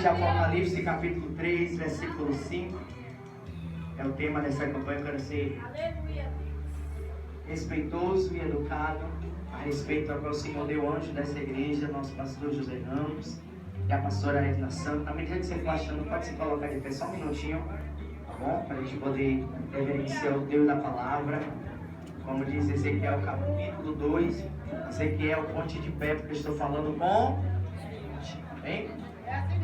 de Apocalipse, capítulo 3, versículo 5. É o tema dessa campanha. Eu quero ser respeitoso e educado a respeito ao qual se deu o anjo dessa igreja, nosso pastor José Ramos e a pastora Edna Santos. Na medida que você for achando, pode se colocar de pé só um minutinho, tá bom? Para a gente poder reverenciar o Deus da palavra. Como diz Ezequiel capítulo 2, Ezequiel, ponte de pé, porque eu estou falando com... Amém?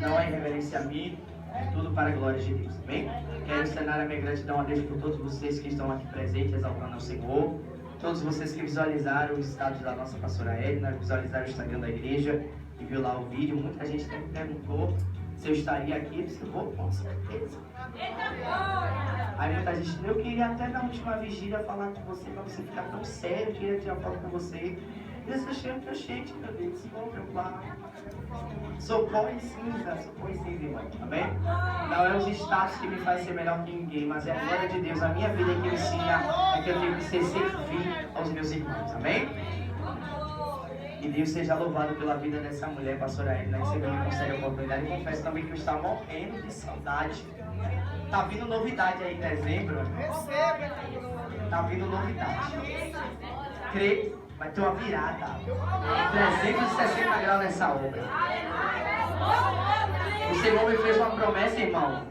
Não é reverência a mim, é tudo para a glória de Deus. Amém? Quero estender a minha gratidão a Deus por todos vocês que estão aqui presentes, exaltando ao Senhor. Todos vocês que visualizaram os status da nossa pastora Edna, visualizaram o Instagram da igreja e viu lá o vídeo. Muita gente me perguntou se eu estaria aqui. Eu disse, vou, com certeza. Aí muita gente, eu queria até na última vigília falar com você, para você ficar tão sério, eu queria tirar foto com você. Eu achei, meu Deus, vou preocupar. Sou pó e cinza, irmão. Amém? Não é os status que me faz ser melhor que ninguém, mas é a glória de Deus. A minha vida que me ensina é que eu tenho que ser servir aos meus irmãos. Amém? Que Deus seja louvado pela vida dessa mulher, pastora Edna, que sempre me concede a oportunidade. E confesso também que eu estou morrendo de saudade. Tá vindo novidade aí em dezembro. Tá vindo novidade. Crê, vai ter uma virada. 360 graus nessa obra. O Senhor me fez uma promessa, irmão.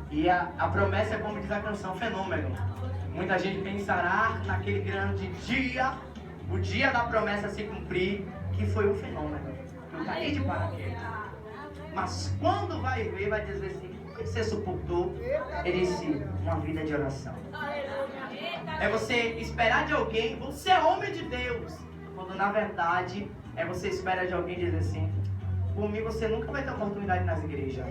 E a promessa é como diz a canção, fenômeno. Muita gente pensará naquele grande dia, o dia da promessa se cumprir, que foi um fenômeno. Eu caí de paraquedas. Mas quando vai ver, vai dizer assim, como que você suportou? Ele disse, uma vida de oração. É você esperar de alguém, você é homem de Deus. Quando na verdade, é você espera de alguém e dizer assim, por mim você nunca vai ter oportunidade nas igrejas.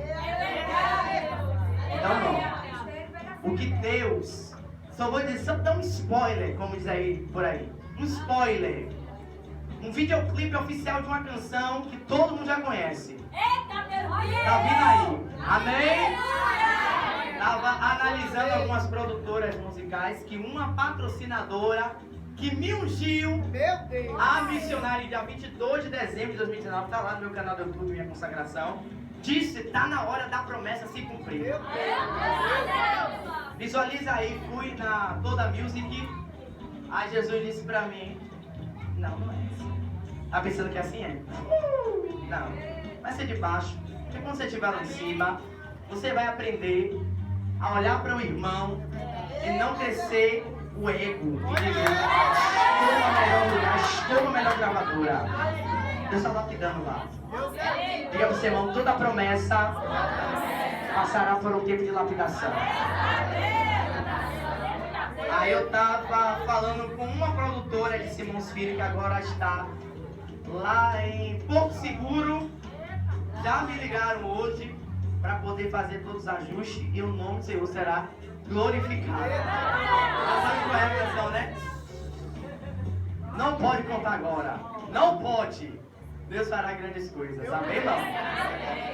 Então não. O que Deus, só vou dizer, só dar um spoiler, como diz aí por aí. Um spoiler. Um videoclipe oficial de uma canção que todo mundo já conhece. Tá vindo aí. Amém? Estava analisando algumas produtoras musicais que uma patrocinadora que me ungiu a missionária dia 22 de dezembro de 2019, está lá no meu canal do YouTube, minha consagração, disse, tá na hora da promessa se cumprir. Visualiza aí, fui na Toda Music, aí Jesus disse pra mim, não é assim. Tá pensando que assim é? Não, vai ser de baixo, porque quando você estiver lá em cima, você vai aprender a olhar para o irmão e não crescer o ego e dizer, estou no melhor lugar, estou na melhor gravadora. Deus está lapidando lá. Diga para o seu irmão, toda promessa passará por um tempo de lapidação. Aí eu estava falando com uma produtora de Simões Filho que agora está lá em Porto Seguro. Já me ligaram hoje para poder fazer todos os ajustes e o nome do Senhor será glorificado. Sabe qual é a canção, né? Não pode contar agora. Não pode. Deus fará grandes coisas. Amém, irmão?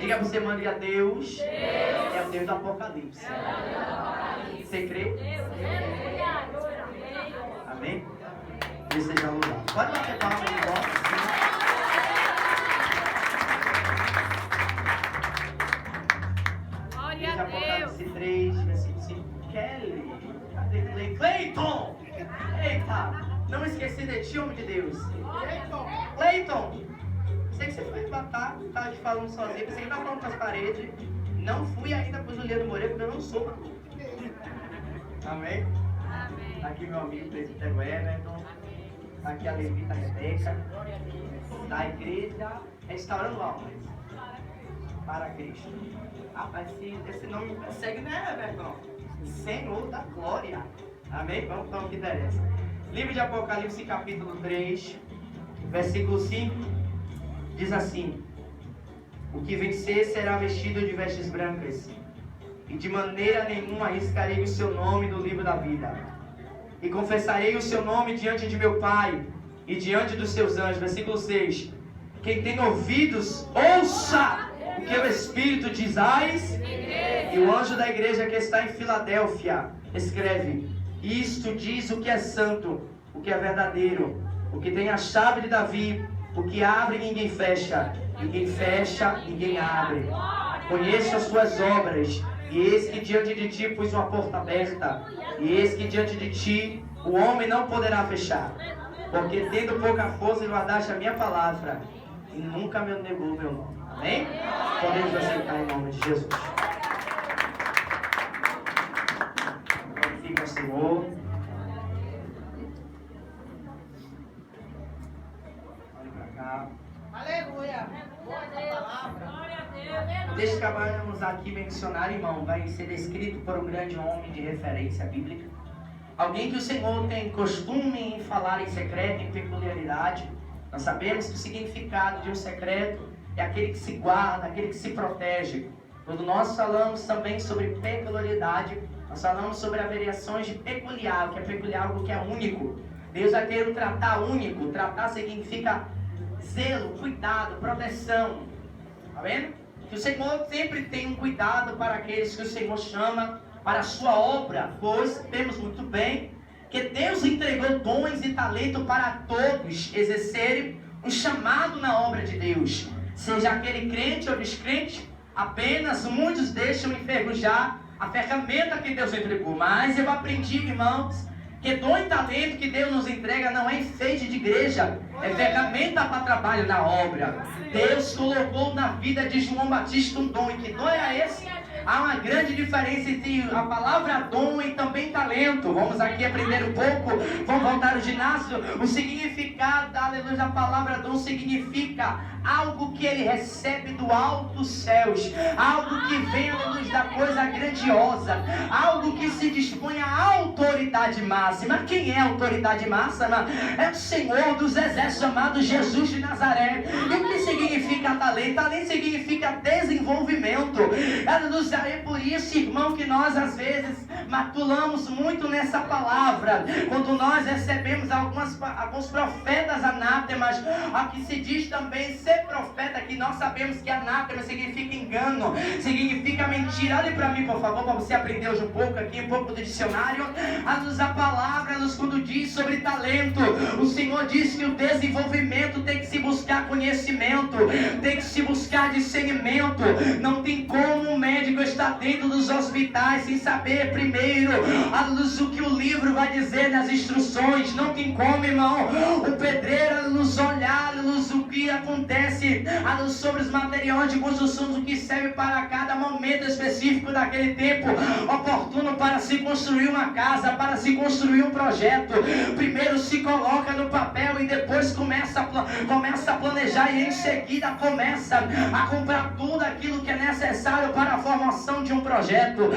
Diga para você, mande a Deus. É o Deus do Apocalipse. Você crê? Amém? Deus seja louvado. Pode bater palma no negócio. Apocalipse 3, versículo 5. Kelly, cadê Cleiton? Eita, não esqueci de ti, homem de Deus. Cleiton, sei que você foi matar, estava te falando sozinho, pensei que estava falando com as paredes. Não fui ainda para o Juliano Moreira, porque eu não sou. Amém? Tá aqui meu amigo, presbítero Everton. Tá aqui a levita Rebeca. Da igreja, restaurando almas para Cristo. Rapaz, esse nome me persegue, né, Everton? Senhor da glória. Amém? Vamos para o que interessa. Livro de Apocalipse, capítulo 3, versículo 5, diz assim: o que vencer será vestido de vestes brancas, e de maneira nenhuma arriscarei o seu nome do livro da vida. E confessarei o seu nome diante de meu Pai e diante dos seus anjos. Versículo 6. Quem tem ouvidos, ouça o que o Espírito diz às. E o anjo da igreja que está em Filadélfia escreve: isto diz o que é santo, o que é verdadeiro, o que tem a chave de Davi, o que abre ninguém fecha, ninguém fecha, ninguém abre. Conheço as tuas obras, e eis que diante de ti pus uma porta aberta, e eis que diante de ti o homem não poderá fechar. Porque tendo pouca força guardaste a minha palavra, e nunca me negou o meu nome. Amém? Podemos aceitar em nome de Jesus. Glorifica o Senhor. Olha para cá. Aleluia. Deixa que vamos aqui mencionar, irmão, vai ser descrito por um grande homem de referência bíblica. Alguém que o Senhor tem costume em falar em secreto, em peculiaridade. Nós sabemos que o significado de um secreto é aquele que se guarda, aquele que se protege. Quando nós falamos também sobre peculiaridade, nós falamos sobre averiações de peculiar, o que é peculiar, algo que é único. Deus vai ter um tratar único. Tratar significa zelo, cuidado, proteção. Está vendo? Que o Senhor sempre tem um cuidado para aqueles que o Senhor chama para a sua obra, pois temos muito bem que Deus entregou dons e talento para todos exercerem um chamado na obra de Deus. Seja aquele crente ou descrente, apenas muitos deixam enferrujar a ferramenta que Deus entregou. Mas eu aprendi, irmãos, que dom e talento que Deus nos entrega não é enfeite de igreja, é ferramenta para trabalho na obra. Deus colocou na vida de João Batista um dom, e que dom era esse? Há uma grande diferença entre a palavra dom e também talento. Vamos aqui aprender um pouco. Vamos voltar ao ginásio. O significado, aleluia, da palavra dom significa algo que ele recebe do alto dos céus, algo que vem, aleluia, da coisa grandiosa, algo que se dispõe à autoridade máxima. Quem é a autoridade máxima? É o Senhor dos exércitos, chamado Jesus de Nazaré. E o que significa talento? Talento significa desenvolvimento. Aleluia. É por isso, irmão, que nós às vezes matulamos muito nessa palavra. Quando nós recebemos alguns profetas anátemas, a que se diz também ser profeta, que nós sabemos que anátema significa engano, significa mentira. Olhe para mim, por favor, para você aprender hoje um pouco aqui, um pouco do dicionário. A palavra, quando diz sobre talento, o Senhor diz que o desenvolvimento tem que se buscar conhecimento, tem que se buscar discernimento. Não tem como um médico está dentro dos hospitais sem saber primeiro o que o livro vai dizer nas instruções. Não tem como, irmão, o pedreiro nos olhar o que acontece sobre os materiais de construção, o que serve para cada momento específico daquele tempo oportuno para se construir uma casa, para se construir um projeto. Primeiro se coloca no papel e depois começa a planejar, e em seguida começa a comprar tudo aquilo que é necessário para a formação de um projeto.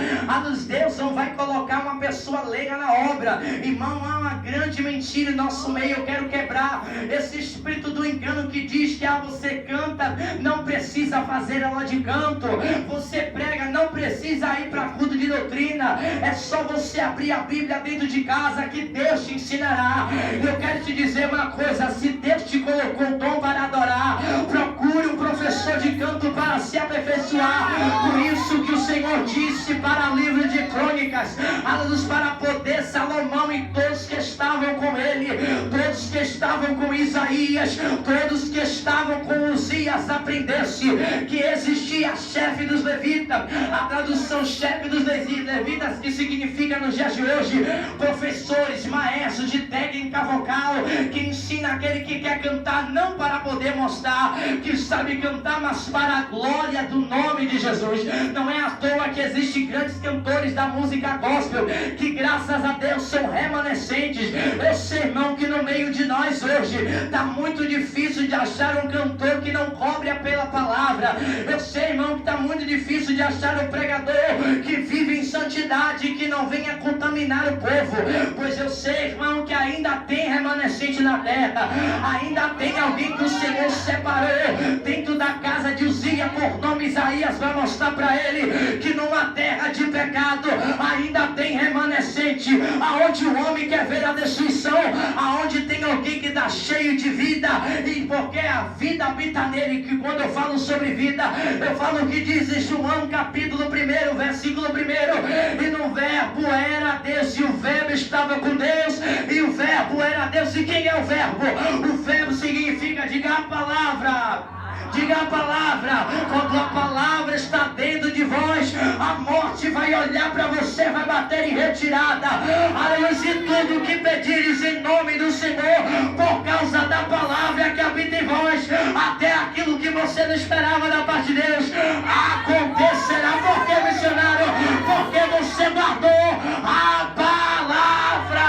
Deus não vai colocar uma pessoa leiga na obra. Irmão, há uma grande mentira em nosso meio. Eu quero quebrar esse espírito do engano que diz que você canta, não precisa fazer aula de canto, você prega, não precisa ir para culto de doutrina, é só você abrir a Bíblia dentro de casa que Deus te ensinará. Eu quero te dizer uma coisa: se Deus te colocou um dom para adorar, procure um professor de canto para se aperfeiçoar. Por isso que o Senhor disse para o livro de Crônicas, para poder Salomão e todos que estavam com ele, todos que estavam com Isaías, todos que estavam com Uzias, aprendesse que existia chefe dos levitas. A tradução chefe dos levitas, que significa nos dias de hoje professores, maestros de técnica vocal, que ensina aquele que quer cantar não para poder mostrar que sabe cantar, mas para a glória do nome de Jesus. Não é à toa que existem grandes cantores da música gospel que graças a Deus são remanescentes. Eu sei, irmão, que no meio de nós hoje está muito difícil de achar um cantor que não cobre pela palavra. Eu sei, irmão, que está muito difícil de achar um pregador que vive em santidade, que não venha contaminar o povo. Pois eu sei, irmão, que ainda tem remanescente na terra, ainda tem alguém que o Senhor separou dentro da casa de Uzias, por nome Isaías vai mostrar para ele que numa terra de pecado ainda tem remanescente, aonde o homem quer ver a destruição, aonde tem alguém que está cheio de vida, e porque a vida habita nele. Que quando eu falo sobre vida, eu falo o que diz em João capítulo 1, versículo 1, e no verbo era Deus, e o verbo estava com Deus, e o verbo era Deus. E quem é o verbo? O verbo significa, diga a palavra. Diga a palavra. Quando a palavra está dentro voz, a morte vai olhar para você, vai bater em retirada. Aleluia, e tudo que pedires em nome do Senhor, por causa da palavra que habita em vós, até aquilo que você não esperava da parte de Deus, acontecerá. Porque, missionário? Porque você guardou a palavra.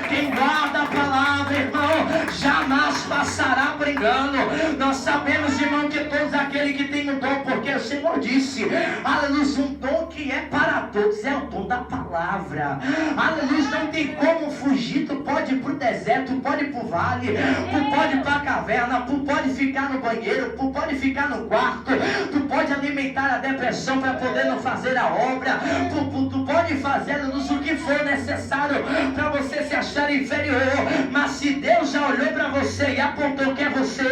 Quem guarda a palavra, irmão, jamais passará por engano. Nós sabemos, irmão, que todos aqueles que têm um dom, porque o Senhor disse, aleluia, um dom que é para todos, é o dom da palavra. Aleluia, não tem como fugir. Tu pode ir para o deserto, tu pode ir para o vale, tu pode ir para a caverna, tu pode ficar no banheiro, tu pode ficar no quarto, tu pode alimentar a depressão para poder não fazer a obra, tu pode fazer o que for necessário para você se achar inferior. Mas se Deus já olhou para você e apontou que é você,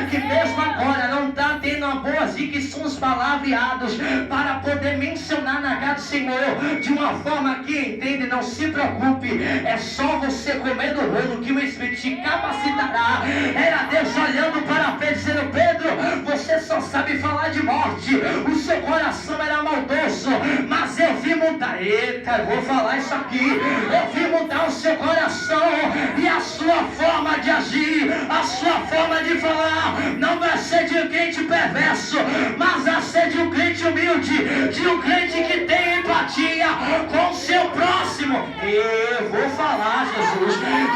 que mesmo agora não está tendo uma boas dicções palavreados para poder mencionar na casa do Senhor de uma forma que entende, não se preocupe, é só você comer do rolo que o Espírito te capacitará. Era Deus olhando para Pedro, dizendo: Pedro, você só sabe falar de morte, o seu coração era maldoso, mas eu vim mudar. Eita, eu vou falar isso aqui, eu vim mudar o seu coração e a sua forma de agir, a sua forma de falar não vai ser de um crente perverso, mas vai ser de um crente humilde, de um crente que tem empatia com o seu próximo. Eu vou falar,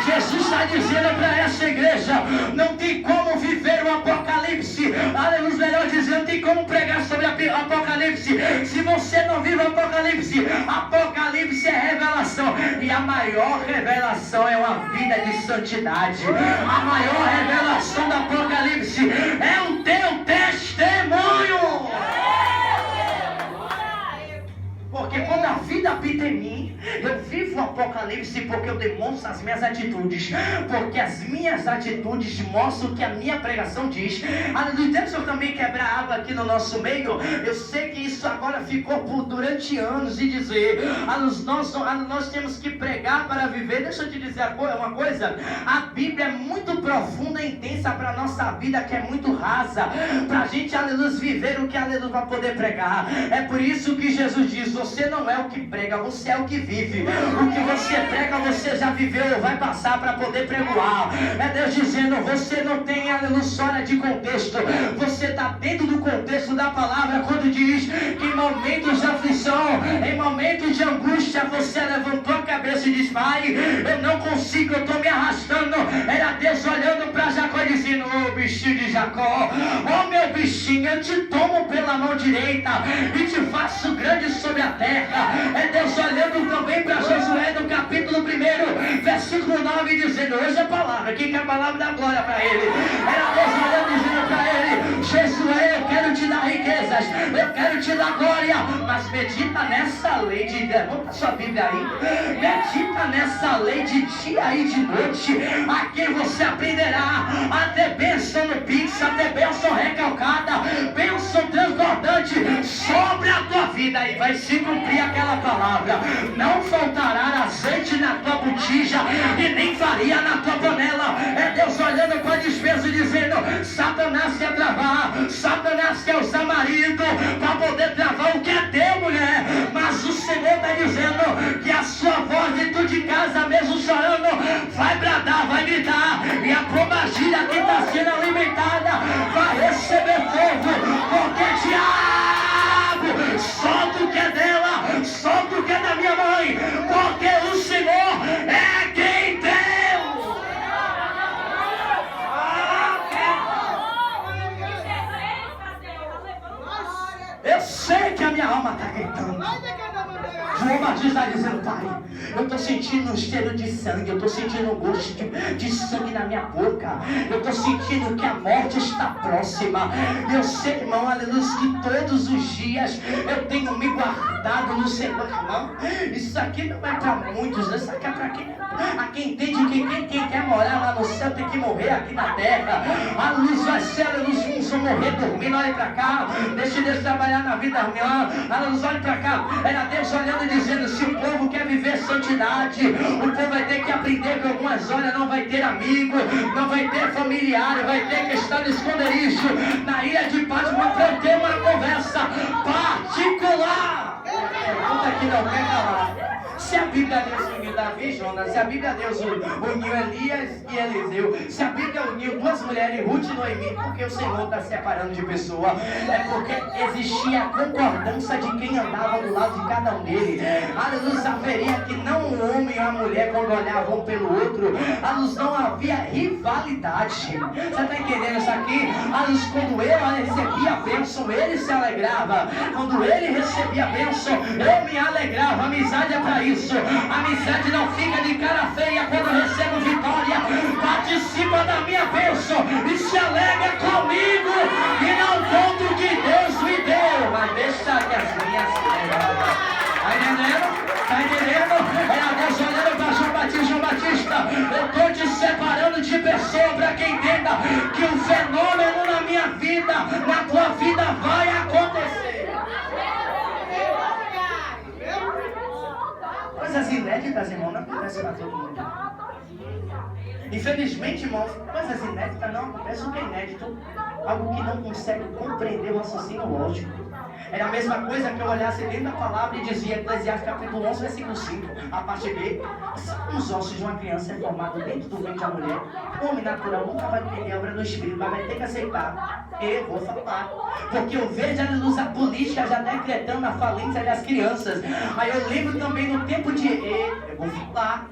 Jesus está dizendo para essa igreja: não tem como viver o Apocalipse, aleluia, melhor dizendo, não tem como pregar sobre o Apocalipse se você não vive o Apocalipse. Apocalipse é revelação, e a maior revelação é uma vida de santidade. A maior revelação do Apocalipse é o teu testemunho. Porque quando a vida habita em mim, eu vivo o Apocalipse, porque eu demonstro as minhas atitudes, porque as minhas atitudes mostram o que a minha pregação diz. Aleluia. Deixa eu também quebrar água aqui no nosso meio. Eu sei que isso agora ficou por durante anos e dizer, nós temos que pregar para viver. Deixa eu te dizer uma coisa, a Bíblia é muito profunda e intensa para a nossa vida, que é muito rasa, para a gente, aleluia, viver o que, aleluia, vai poder pregar. É por isso que Jesus diz: você não é o que prega, você é o que vive. O que você prega, você já viveu, vai passar para poder pregoar. É Deus dizendo: você não tem, aleluia, história de contexto, você está dentro do contexto da palavra, quando diz que em momentos de aflição, em momentos de angústia, você levantou a cabeça e diz: Pai, eu não consigo, eu estou me arrastando. Era Deus olhando para Jacó e dizendo: ô bichinho de Jacó, ô meu bichinho, eu te tomo pela mão direita e te faço grande sobre a terra. É Deus olhando também para Josué no capítulo 1, versículo 9, dizendo: hoje é a palavra, que é a palavra da glória para ele. Era Deus olhando, dizendo para ele: Josué, eu quero te dar riquezas, eu quero te dar glória, mas medita nessa lei de Deus. Vamos para sua Bíblia aí, medita nessa lei de dia e de noite, a quem você aprenderá a ter bênção no Pix, a ter bênção recalcada, bênção transbordante sobre a tua vida, e vai se cumprir aquela palavra. Não faltará azeite na tua botija e nem farinha na tua panela. É Deus olhando para a despesa e dizendo: Satanás quer travar, Satanás quer usar marido para poder travar o que é teu, mulher. Mas o Senhor está dizendo que a sua voz dentro de casa, mesmo chorando, vai bradar, vai gritar, e a pombagira que está sendo alimentada vai receber fogo, porque diabo, solta o que é dela, solta o que é da minha mãe, porque o Senhor é quem deu. Eu sei que a minha alma está gritando. João Batista está dizendo: Pai, eu estou sentindo um cheiro de sangue, eu estou sentindo um gosto de sangue na minha boca, eu estou sentindo que a morte está próxima. Eu sei, irmão, aleluia, que todos os dias eu tenho me guardado no Senhor. Irmão, isso aqui não é para muitos, isso aqui é para quem entende que quem quer morar lá no céu tem que morrer aqui na terra. A luz vai ser, aleluia, uns vão morrer dormindo. Olha para cá, deixa Deus trabalhar na vida, irmão. Aleluia, olha para cá. Era Deus olhando e dizendo: se o povo quer viver santidade, o povo vai ter que aprender que algumas horas não vai ter amigo, não vai ter familiar, vai ter que estar no esconderijo, na ilha de Patmos, para ter uma conversa. que não quer calar. Se a Bíblia Deus uniu Davi e Jonas, se a Bíblia Deus uniu Elias e Eliseu, se a Bíblia uniu duas mulheres, Ruth e Noemi, porque o Senhor está separando de pessoa? É porque existia a concordância de quem andava do lado de cada um deles. Aleluia, saberia que não o homem e a mulher quando olhavam um pelo outro, aleluia, não havia rivalidade. Você está entendendo isso aqui? Aleluia, quando ele recebia a bênção, ele se alegrava. Quando ele recebia a bênção, eu me alegrava. Amizade é para isso. Amizade não fica de cara feia quando eu recebo vitória. Participa da minha bênção e se alegra comigo. E não conta o que Deus me deu, mas deixa que as minhas levam. Tá entendendo? Tá entendendo? É Deus olhando para João Batista. Eu estou te separando de pessoa para que entenda que um fenômeno na minha vida, na tua vida vai acontecer. Coisas inéditas, irmão, não acontecem para todo mundo. Infelizmente, irmão, coisas inéditas não acontecem. O que é inédito? Algo que não consegue compreender o raciocínio lógico. Era a mesma coisa que eu olhasse dentro da palavra e dizia, Eclesiastes capítulo 11, versículo 5, a parte B, os ossos de uma criança é formado dentro do ventre da mulher, o homem natural nunca vai entender a obra do Espírito, mas vai ter que aceitar. Eu vou falar. Porque eu vejo a política já decretando a falência das crianças. Aí eu lembro também no tempo de... Eu vou falar.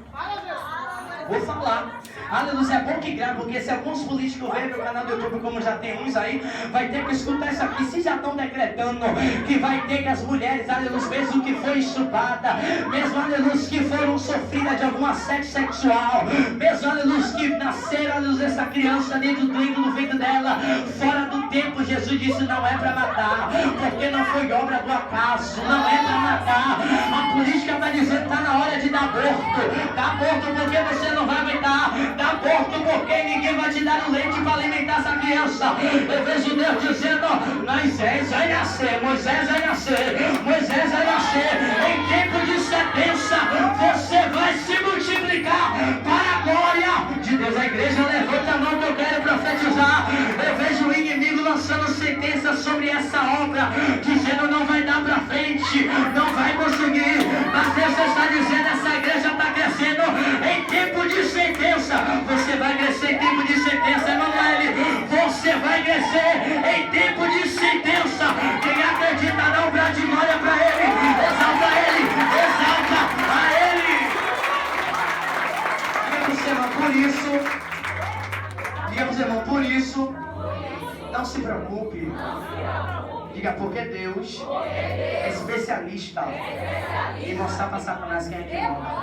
Vou falar. Aleluia, é bom que grava, porque se alguns políticos verem no canal do YouTube, como já tem uns aí, vai ter que escutar isso aqui. Se já estão decretando que vai ter que as mulheres, aleluia, mesmo que foi estuprada, mesmo, aleluia, que foram sofridas de algum assédio sexual, mesmo, aleluia, que nasceram, aleluia, essa criança dentro do ventre dela, fora do tempo, Jesus disse, não é para matar, porque não foi obra do acaso, não é para matar. A política está dizendo, está na hora de dar aborto. Dá aborto porque você não vai aguentar. Dá aborto porque ninguém vai te dar o leite para alimentar essa criança. Eu vejo Deus dizendo, Moisés vai nascer, Moisés vai nascer, Moisés vai nascer. Em tempo de sentença, você vai se multiplicar para a glória de Deus. A igreja levanta a mão que eu quero profetizar. Eu vejo o inimigo lançando sentença sobre essa obra, dizendo não vai dar para frente, não vai conseguir. Mas Deus está dizendo, essa igreja está crescendo em tempo de sentença. Você vai crescer em tempo de sentença, Emanuele. Você vai crescer em tempo de sentença. Quem acredita, dá um brado de glória para ele. Exalta ele, exalta a ele. Diga para o irmão, por isso. Diga para o irmão, por isso. Não se preocupe. Diga, porque Deus é especialista em mostrar para Satanás quem é que manda.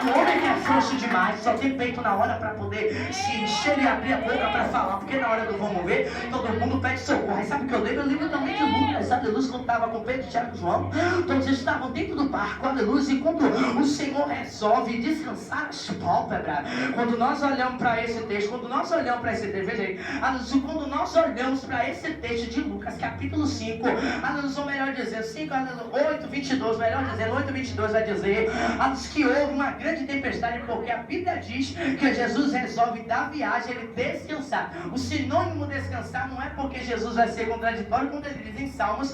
O homem que é frouxo demais, só tem peito na hora para poder se encher e abrir a boca para falar, porque na hora do vamos ver, todo mundo pede socorro. Aí sabe o que eu lembro? Eu lembro também de Lucas, aleluia, quando estava com Pedro, Tiago e João, todos eles estavam dentro do barco, aleluia, e quando o Senhor resolve descansar as pálpebras, quando nós olhamos para esse texto, veja aí, aleluia, quando nós olhamos para esse texto de Lucas, capítulo 5, aleluia, ou melhor dizendo, 5, aleluia, 8, 22, melhor dizendo, 8, 22 vai dizer, aleluia, que houve uma grande tempestade, porque a Bíblia diz que Jesus resolve dar viagem, ele descansar. O sinônimo descansar não é porque Jesus vai ser contraditório quando ele diz em Salmos,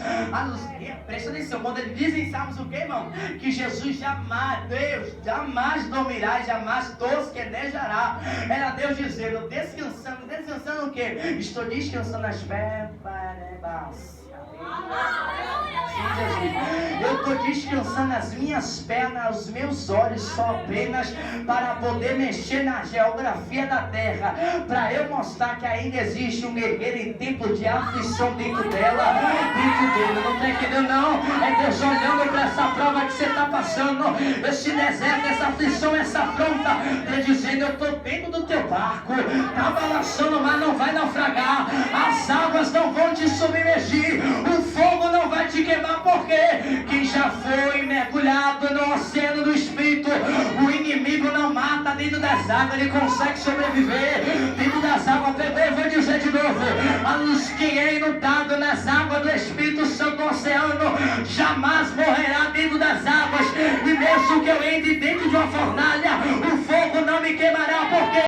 presta atenção, quando ele diz em Salmos o que, irmão? Que Jesus jamais, Deus jamais dormirá e jamais tosquenejará. Era Deus dizendo, descansando o que? Estou descansando as verbas. Sim, Jesus. Eu estou descansando as minhas pernas, os meus olhos só apenas para poder mexer na geografia da terra, para eu mostrar que ainda existe um guerreiro em tempo de aflição dentro dela, dentro dele. Não está entendendo não? É Deus olhando para essa prova que você está passando, esse deserto, essa aflição, essa afronta, Deus dizendo, eu estou dentro do teu barco, está balançando, mas não vai naufragar, as águas não vão te submergir, o fogo não vai te queimar, porque quem já foi mergulhado no oceano do Espírito, o inimigo não mata dentro das águas, ele consegue sobreviver dentro das águas. Eu vou dizer de novo, a luz que é inundado nas águas do Espírito Santo do oceano jamais morrerá dentro das águas, e mesmo que eu entre dentro de uma fornalha, o fogo não me queimará, porque